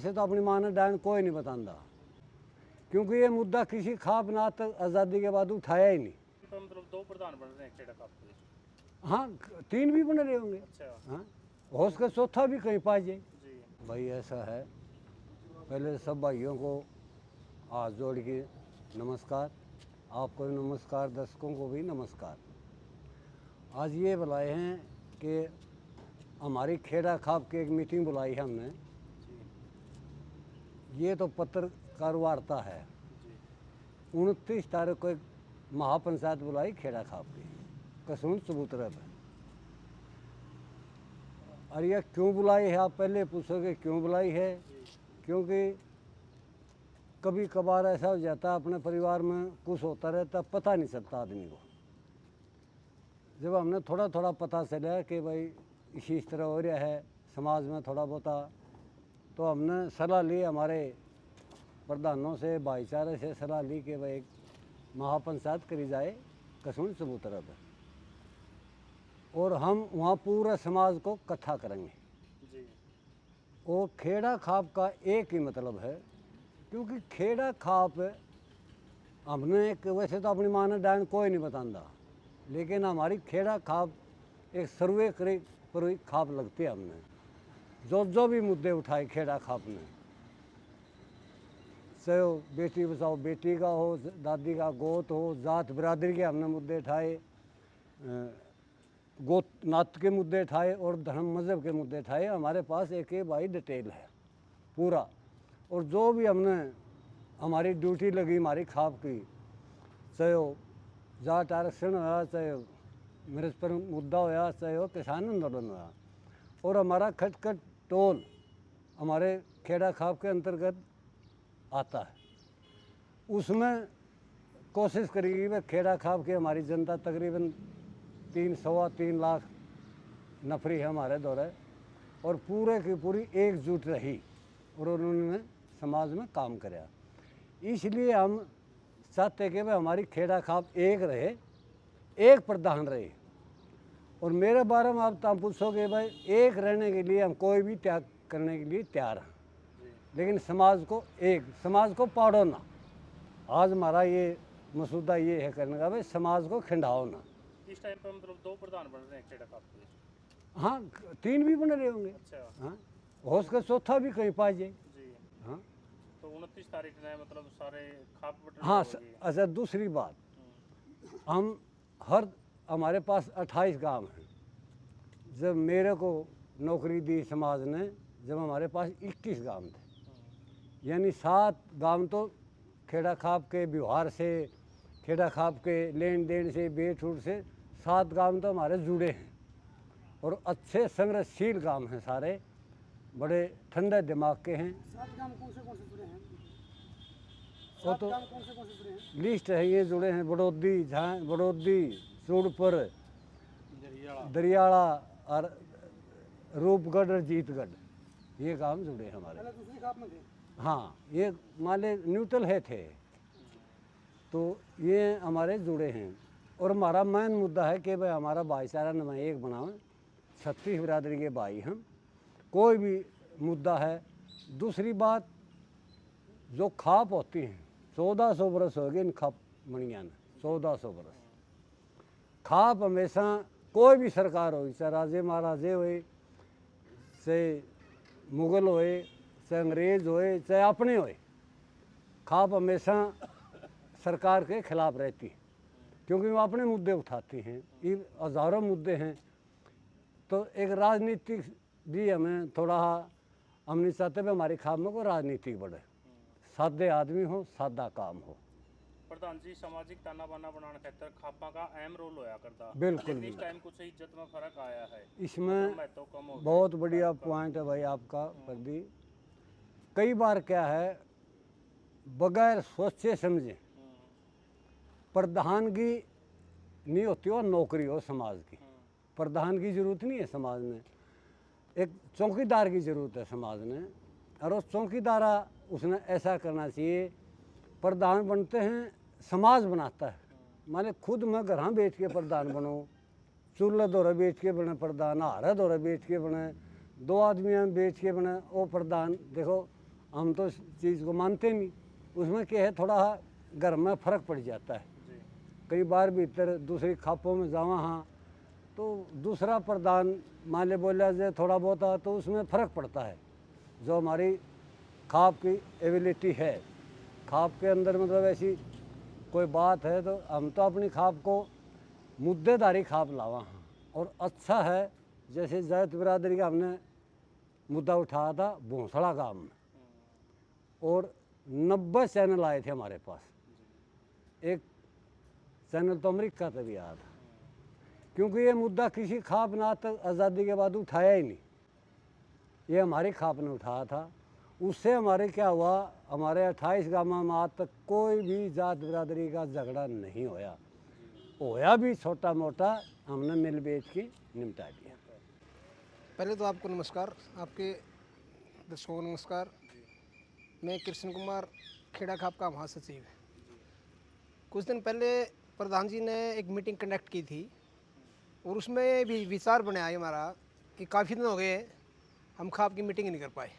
वैसे तो अपनी मां ने डायन कोई नहीं बताता, क्योंकि ये मुद्दा किसी खाप ना तक आज़ादी के बाद उठाया ही नहीं। तो मतलब दो प्रधान बन रहे हैं खेड़ा खाप के। हाँ, 3 भी बन रहे होंगे। अच्छा हाँ, हो सके चौथा भी कहीं पा जाए। जी। भाई ऐसा है, पहले सब भाइयों को हाथ जोड़ के नमस्कार, आपको भी नमस्कार, दर्शकों को भी नमस्कार। आज ये बुलाए हैं कि हमारी खेड़ा खाप की एक मीटिंग बुलाई है हमने। जी। ये तो पत्रकार वार्ता है। जी। 29 तारीख को एक महापंचायत बुलाई खेड़ा खाप की, कसून चबूतरे पर। और यह क्यों बुलाई है, आप पहले पूछोगे क्यों बुलाई है। क्योंकि कभी कभार ऐसा हो जाता है अपने परिवार में कुछ होता रहता, पता नहीं चलता आदमी को। जब हमने थोड़ा थोड़ा पता चला कि भाई इस तरह हो रहा है समाज में थोड़ा बहुता, तो हमने सलाह ली हमारे प्रधानों से, भाईचारे से सलाह ली कि भाई महापंचायत करी जाए कसून चबूतरे पर, और हम वहाँ पूरा समाज को इकट्ठा करेंगे। जी। और खेड़ा खाप का एक ही मतलब है, क्योंकि खेड़ा खाप हमने एक, वैसे तो अपनी मां ने डायन कोई नहीं बताता, लेकिन हमारी खेड़ा खाप एक सर्वे करे पर खाप लगती है। हमने जो भी मुद्दे उठाए खेड़ा खाप ने, चाहे वो बेटी बचाओ बेटी का हो, दादी का गोत हो, जात बिरादरी के हमने मुद्दे उठाए, गोत नात के मुद्दे उठाए और धर्म मज़हब के मुद्दे उठाए। हमारे पास एक बाई डिटेल है पूरा। और जो भी हमने हमारी ड्यूटी लगी हमारी खाप की, चाहे वो जाट आरक्षण हुआ, चाहे मेरे पर मुद्दा होया, चाहे वो किसान आंदोलन हुआ, और हमारा खटखट टोल हमारे खेड़ा खाप के अंतर्गत आता है। उसमें कोशिश करेगी वह खेड़ा खाप की हमारी जनता तकरीबन 3 सवा 3 लाख नफरी है हमारे दौरे, और पूरे की पूरी एकजुट रही और उन्होंने समाज में काम कराया। इसलिए हम चाहते कि भाई हमारी खेड़ा खाप एक रहे, एक प्रधान रहे। और मेरे बारे में आप पूछोगे भाई, एक रहने के लिए हम कोई भी त्याग करने के लिए तैयार हैं, लेकिन समाज को एक, समाज को पाड़ो ना। आज हमारा ये मसूदा ये है करने का भाई, समाज को खिंडाओ ना। इस टाइम पे मतलब दो प्रधान बन रहे हैं खेड़ा खाप के। हाँ, 3 भी बन रहे होंगे। अच्छा हाँ, हो सके चौथा भी कहीं पा जाए। जी। हाँ तो 29 तारीख ने मतलब सारे खाप बटन हाँ। होगी। अच्छा, दूसरी बात, हम हमारे पास 28 गांव हैं। जब मेरे को नौकरी दी समाज ने, जब हमारे पास 21 गांव थे, यानी 7 गांव तो खेड़ा खाप के व्यवहार से, खेड़ा खाप के लेन देन से, बेट उठ से 7 गांव तो हमारे जुड़े हैं, और अच्छे संग्रहशील गांव हैं सारे, बड़े ठंडे दिमाग के हैं। 7 गांव कौन से जुड़े हैं? वो 7 तो गांव कौन से जुड़े हैं? लिस्ट है, ये जुड़े हैं बड़ौदी, बड़ौदी, सूरपुर, दरियाड़ा और रूपगढ़ और जीतगढ़, ये गांव जुड़े हैं हमारे। पहले दूसरी खाप में थे। हाँ, ये माले न्यूट्रल है थे, तो ये हमारे जुड़े हैं। और हमारा मेन मुद्दा है कि भाई हमारा भाईचारा न एक बनाएं, 36 बिरादरी के भाई हम, कोई भी मुद्दा है। दूसरी बात, जो खाप होती हैं, 1400 बरस हो गए इन खाप मणिया ने, 1400 बरस। खाप हमेशा कोई भी सरकार हो, चाहे राजे महाराजे होए, चाहे मुगल होए, चाहे अंग्रेज होए, चाहे अपने होए, खाप हमेशा सरकार के खिलाफ रहती है, क्योंकि वो अपने मुद्दे उठाती हैं। ये हज़ारों मुद्दे हैं। तो एक राजनीतिक भी हमें थोड़ा, हम नहीं चाहते भी हमारी खाप में कोई राजनीतिक बढ़े, सादे आदमी हो, सादा काम हो। प्रधान जी, सामाजिक ताना बाना बनाने खातर खापा का अहम रोल होया करता। बिल्कुल लेकिन इस टाइम कुछ इज्जत में फर्क आया है, इसमें महत्व कम हो गया। बहुत बढ़िया पॉइंट है भाई आपका प्रदीप। कई बार क्या है, बगैर सोचे समझे प्रधानगी नहीं होती, और नौकरी हो समाज की। प्रधान की जरूरत नहीं है समाज में, एक चौकीदार की ज़रूरत है समाज में। और उस चौकीदारा उसने ऐसा करना चाहिए। प्रधान बनते हैं, समाज बनाता है। माने खुद मैं घर बैठ के प्रधान बनो, चूल्हा दौरा बैठ के बने प्रधान, हारा दौरा बैठ के बने, 2 आदमी बैठ के बने वो प्रधान। देखो हम तो इस चीज़ को मानते नहीं। उसमें क्या है, थोड़ा घर में फ़र्क पड़ जाता है। जी कई बार भीतर दूसरी खापों में जावा हाँ तो दूसरा प्रधान मान ले बोला जाए थोड़ा बहुत तो उसमें फ़र्क पड़ता है। जो हमारी खाप की एबिलिटी है, खाप के अंदर मतलब ऐसी कोई बात है तो हम तो अपनी खाप को मुद्देदारी खाप लावा हाँ। और अच्छा है, जैसे जायत बिरादरी का हमने मुद्दा उठाया था भोंसड़ा गांव में, और 90 चैनल आए थे हमारे पास। एक चैनल तो अमेरिका से भी आया था, क्योंकि ये मुद्दा किसी खाप ना तक आज़ादी के बाद उठाया ही नहीं, ये हमारी खाप ने उठाया था। उससे हमारे क्या हुआ, हमारे 28 गाँव में आज तक कोई भी जात बिरादरी का झगड़ा नहीं होया भी छोटा मोटा हमने मिल बेच के निपटा दिया। पहले तो आपको नमस्कार, आपके दर्शकों को नमस्कार। मैं कृष्ण कुमार, खेड़ा खाप का महासचिव। कुछ दिन पहले प्रधान जी ने एक मीटिंग कंडक्ट की थी और उसमें भी विचार बनाया हमारा कि काफ़ी दिन हो गए हम खाप की मीटिंग नहीं कर पाए।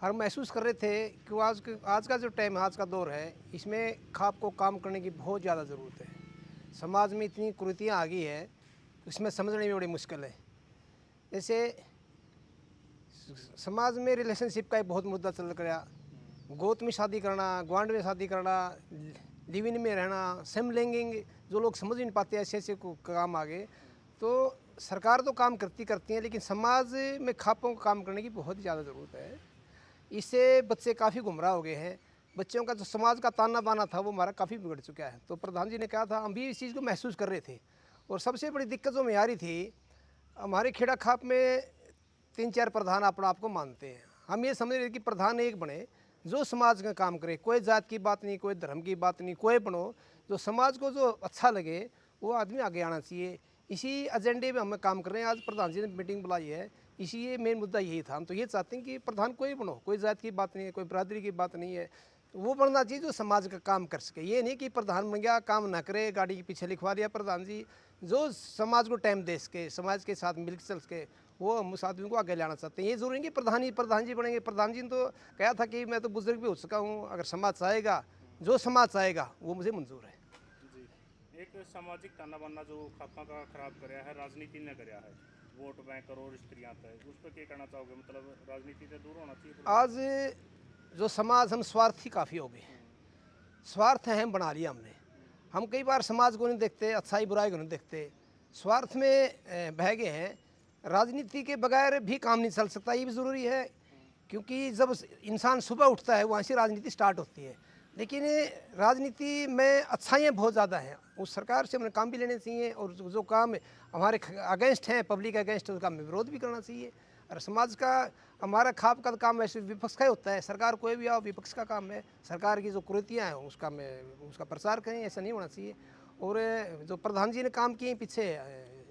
हम महसूस कर रहे थे कि आज का जो टाइम है, आज का दौर है, इसमें खाप को काम करने की बहुत ज़्यादा ज़रूरत है। समाज में इतनी कुरीतियाँ आ गई है, इसमें समझने में बड़ी मुश्किल है। जैसे समाज में रिलेशनशिप का एक बहुत मुद्दा चल गया, गोद में शादी करना, ग्वांड में शादी करना, लिव इन में रहना, समलैंगिक जो लोग समझ नहीं पाते, ऐसे ऐसे काम आ गए। तो सरकार तो काम करती है, लेकिन समाज में खापों को काम करने की बहुत ही ज़्यादा ज़रूरत है। इससे बच्चे काफ़ी गुमराह हो गए हैं। बच्चों का जो समाज का ताना बाना था वो हमारा काफ़ी बिगड़ चुका है। तो प्रधान जी ने कहा था, हम भी इस चीज़ को महसूस कर रहे थे। और सबसे बड़ी दिक्कत जो में आ रही थी, हमारे खेड़ा खाप में 3-4 प्रधान अपना आप को मानते हैं। हम ये समझ रहे थे कि प्रधान एक बने जो समाज का काम करे, कोई जात की बात नहीं, कोई धर्म की बात नहीं, कोई बनो जो समाज को जो अच्छा लगे वो आदमी आगे आना चाहिए। इसी एजेंडे में हम काम कर रहे हैं। आज प्रधान जी ने मीटिंग बुलाई है, इसी ये मेन मुद्दा यही था। हम तो ये चाहते हैं कि प्रधान कोई बनो, कोई जात की बात नहीं है, कोई बरादरी की बात नहीं है, वो बनना चाहिए जो समाज का काम कर सके। ये नहीं कि प्रधान बन गया काम ना करे, गाड़ी के पीछे लिखवा दिया प्रधान जी। जो समाज को टाइम दे सके, समाज के साथ मिलकर चल सके, वो हम उस आदमी को आगे लाना चाहते हैं। ये जरूरी नहीं कि प्रधान जी बनेंगे। प्रधान जी ने तो कहा था कि मैं तो बुजुर्ग भी हो चुका हूँ, अगर समाज चाहेगा, जो समाज चाहेगा वो मुझे मंजूर है। जी एक सामाजिक ताना बाना जो खापा का खराब कराया है, राजनीति ने कराया है, वोट बैंक और स्त्रियां तय, उस पर क्या कहना चाहोगे? मतलब राजनीति से दूर होना चाहिए थोड़ा? आज जो समाज, हम स्वार्थी काफ़ी हो गए। स्वार्थ है हम बना लिया हमने। हम कई बार समाज को नहीं देखते, अच्छाई बुराई को नहीं देखते, स्वार्थ में बह गए हैं। राजनीति के बगैर भी काम नहीं चल सकता, ये भी ज़रूरी है। क्योंकि जब इंसान सुबह उठता है वहाँ से राजनीति स्टार्ट होती है। लेकिन राजनीति में अच्छाइयाँ बहुत ज़्यादा हैं, उस सरकार से हमें काम भी लेने चाहिए, और जो काम हमारे अगेंस्ट हैं, पब्लिक अगेंस्ट, उसका हमें विरोध भी करना चाहिए। और समाज का, हमारा खाप का काम वैसे विपक्ष का ही होता है। सरकार कोई भी आओ, विपक्ष का काम है सरकार की जो कुरीतियाँ हैं उसका प्रचार करें, ऐसा नहीं होना चाहिए। और जो प्रधान जी ने काम किए पीछे,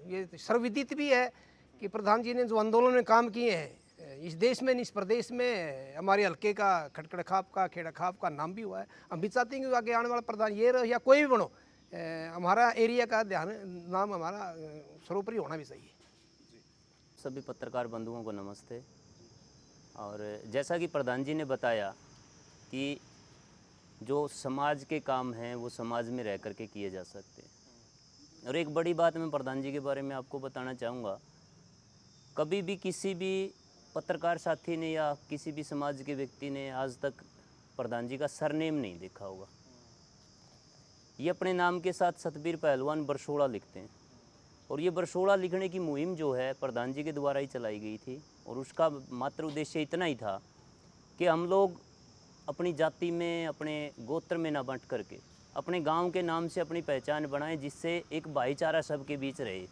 ये सर्वविदित भी है कि प्रधान जी ने जो आंदोलन में काम किए हैं इस देश में, इस प्रदेश में, हमारे हल्के का, खटखड़ खाप का, खेड़ा खाप का नाम भी हुआ है। हम भी चाहते हैं कि आगे आने वाला प्रधान ये रहे या कोई भी बनो, हमारा एरिया का ध्यान, नाम हमारा सर्वोपरि होना भी चाहिए। सभी पत्रकार बंधुओं को नमस्ते। और जैसा कि प्रधान जी ने बताया कि जो समाज के काम हैं वो समाज में रह कर के किए जा सकते हैं। और एक बड़ी बात मैं प्रधान जी के बारे में आपको बताना चाहूँगा, कभी भी किसी भी पत्रकार साथी ने या किसी भी समाज के व्यक्ति ने आज तक प्रधान जी का सरनेम नहीं देखा होगा। ये अपने नाम के साथ सतबीर पहलवान बरसोड़ा लिखते हैं, और ये बरसोड़ा लिखने की मुहिम जो है प्रधान जी के द्वारा ही चलाई गई थी। और उसका मात्र उद्देश्य इतना ही था कि हम लोग अपनी जाति में, अपने गोत्र में ना बंट करके अपने गांव के नाम से अपनी पहचान बनाएं, जिससे एक भाईचारा सबके बीच रहे।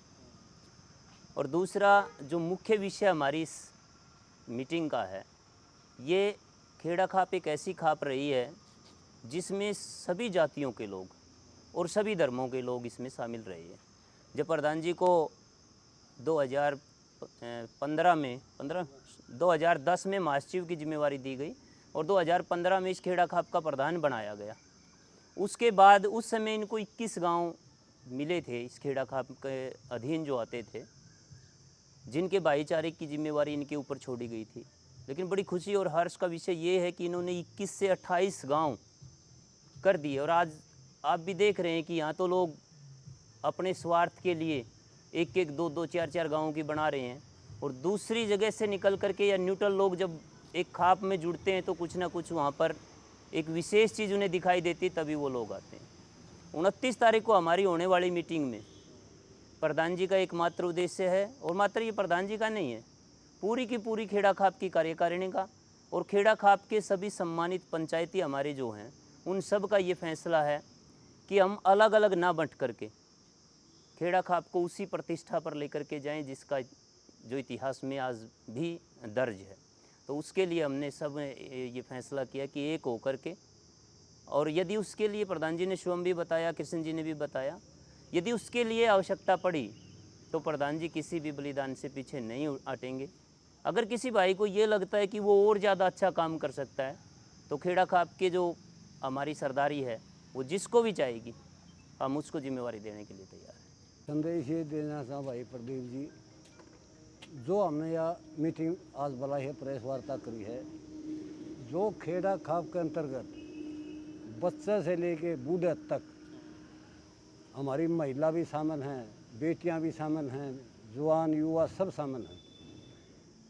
और दूसरा जो मुख्य विषय हमारी इस मीटिंग का है, ये खेड़ा खाप एक ऐसी खाप रही है जिसमें सभी जातियों के लोग और सभी धर्मों के लोग इसमें शामिल रहे हैं। जब प्रधान जी को 2010 में महासचिव की जिम्मेवारी दी गई और 2015 में इस खेड़ा खाप का प्रधान बनाया गया। उसके बाद उस समय इनको 21 गांव मिले थे इस खेड़ा खाप के अधीन जो आते थे, जिनके भाईचारे की जिम्मेवारी इनके ऊपर छोड़ी गई थी। लेकिन बड़ी खुशी और हर्ष का विषय ये है कि इन्होंने 21 से 28 गांव कर दिए। और आज आप भी देख रहे हैं कि यहाँ तो लोग अपने स्वार्थ के लिए एक एक दो दो चार चार गाँवों की बना रहे हैं, और दूसरी जगह से निकल करके या न्यूट्रल लोग जब एक खाप में जुड़ते हैं तो कुछ ना कुछ वहाँ पर एक विशेष चीज़ उन्हें दिखाई देती, तभी वो लोग आते हैं। 29 तारीख को हमारी होने वाली मीटिंग में प्रधान जी का एकमात्र उद्देश्य है, और मात्र ये प्रधान जी का नहीं है, पूरी की पूरी खेड़ा खाप की कार्यकारिणी का और खेड़ा खाप के सभी सम्मानित पंचायती हमारे जो हैं उन सब का ये फैसला है कि हम अलग अलग ना बंट करके खेड़ा खाप को उसी प्रतिष्ठा पर लेकर के जाएं जिसका जो इतिहास में आज भी दर्ज है। तो उसके लिए हमने सब ये फैसला किया कि एक होकर के, और यदि उसके लिए प्रधान जी ने शुभम भी बताया, कृष्ण जी ने भी बताया, यदि उसके लिए आवश्यकता पड़ी तो प्रधान जी किसी भी बलिदान से पीछे नहीं हटेंगे। अगर किसी भाई को ये लगता है कि वो और ज़्यादा अच्छा काम कर सकता है तो खेड़ा खाप के जो हमारी सरदारी है वो जिसको भी चाहेगी हम उसको जिम्मेवारी देने के लिए तैयार हैं। संदेश ये देना था भाई प्रदीप जी, जो हमने यह मीटिंग आज बुलाई है, प्रेस वार्ता करी है, जो खेड़ा खाप के अंतर्गत बच्चे से लेके बूढ़े तक हमारी महिला भी शामिल हैं, बेटियां भी शामिल हैं, जवान युवा सब शामिल हैं।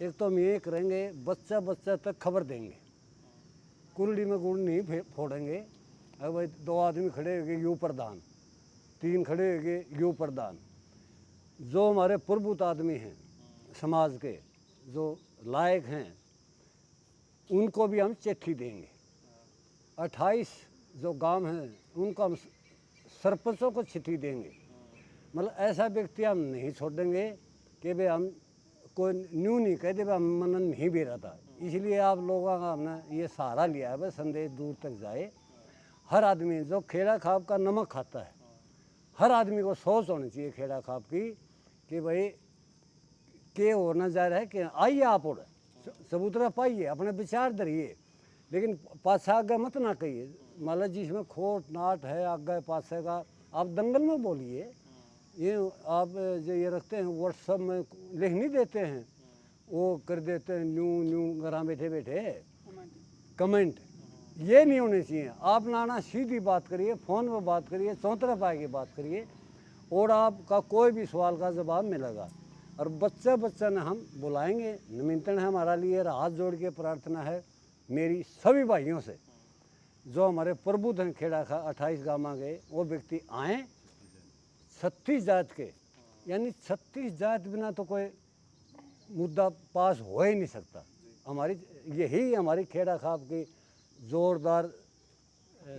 एक तो हम ये करेंगे, बच्चा बच्चा तक खबर देंगे, कुल्ली में गुड़ नहीं फोड़ेंगे। अगर भाई 2 आदमी खड़े होंगे यू प्रधान, 3 खड़े होंगे यू प्रधान, जो हमारे प्रभुत आदमी हैं समाज के, जो लायक हैं, उनको भी हम चिट्ठी देंगे। 28 जो गांव हैं उनको हम सरपंचों को चिट्ठी देंगे। मतलब ऐसा व्यक्ति हम नहीं छोड़ेंगे कि भाई हम कोई न्यू नहीं कहते भाई हम मनन नहीं भी रहता। इसलिए आप लोगों का हमने ये सहारा लिया है, भाई संदेश दूर तक जाए। हर आदमी जो खेड़ा खाप का नमक खाता है, हर आदमी को सोच होनी चाहिए खेड़ा खाप की कि भाई के होना जा रहा है कि आइए आप और सबूतरा पाइए, अपने विचार धरिए, लेकिन पाछा आगे मत ना कहिए। मतलब जिसमें खोट नाट है आगे पाछे का, आप दंगल में बोलिए। ये आप जो ये रखते हैं व्हाट्सएप में लिख नहीं देते हैं, वो कर देते हैं न्यू न्यू घर बैठे बैठे कमेंट, ये नहीं होने चाहिए। आप नाना सीधी बात करिए, फ़ोन पर बात करिए, चौतरा पाए की बात करिए, और आपका कोई भी सवाल का जवाब मिलेगा। और बच्चा बच्चा ने हम बुलाएंगे, निमंत्रण है हमारा लिए, हाथ जोड़ के प्रार्थना है मेरी सभी भाइयों से, जो हमारे प्रबुद्ध हैं खेड़ा खा 28 गाँव गए, वो व्यक्ति आएँ 36 जात के, यानी 36 जात बिना तो कोई मुद्दा पास हो ही नहीं सकता। हमारी यही हमारी खेड़ा खाप की जोरदार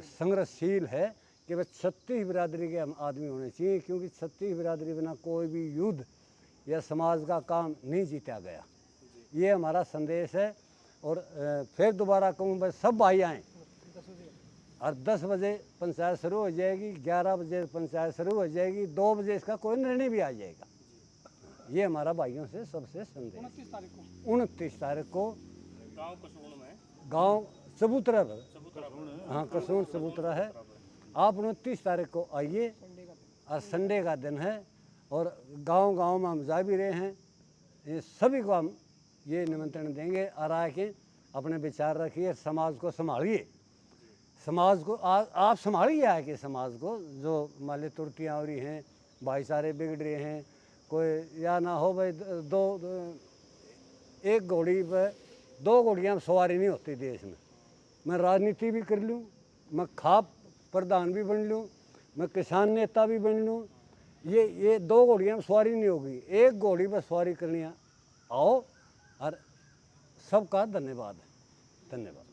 संघर्षशील है कि वह 36 बिरादरी के हम आदमी होने चाहिए, क्योंकि 36 बिरादरी बिना कोई भी युद्ध या समाज का काम नहीं जीता गया। ये हमारा संदेश है। और फिर दोबारा कहूँ बस सब भाई आएँ, और 10 बजे पंचायत शुरू हो जाएगी, 11 बजे पंचायत शुरू हो जाएगी, 2 बजे इसका कोई निर्णय भी आ जाएगा। ये हमारा भाइयों से सबसे संदेश। 29 तारीख को गांव कसून में, गांव चबूतरा, हाँ कसून चबूतरा है। आप 29 तारीख को आइए, और संडे का दिन है, और गांव गांव में हम जा भी रहे हैं, ये सभी को हम ये निमंत्रण देंगे। और आके अपने विचार रखिए, समाज को संभालिए, समाज को आप संभालिए आके समाज को। जो मान ली त्रुटियाँ हो रही हैं, भाईचारे बिगड़ रहे हैं, कोई या ना हो भाई एक घोड़ी पर 2 घोड़ियाँ सवारी नहीं होती देश में। मैं राजनीति भी कर लूँ, मैं खाप प्रधान भी बन लूँ, मैं किसान नेता भी बन लूँ, ये 2 घोड़ियाँ में सवारी नहीं होगी, एक घोड़ी पर सवारी करनी आओ। और सबका धन्यवाद है, धन्यवाद।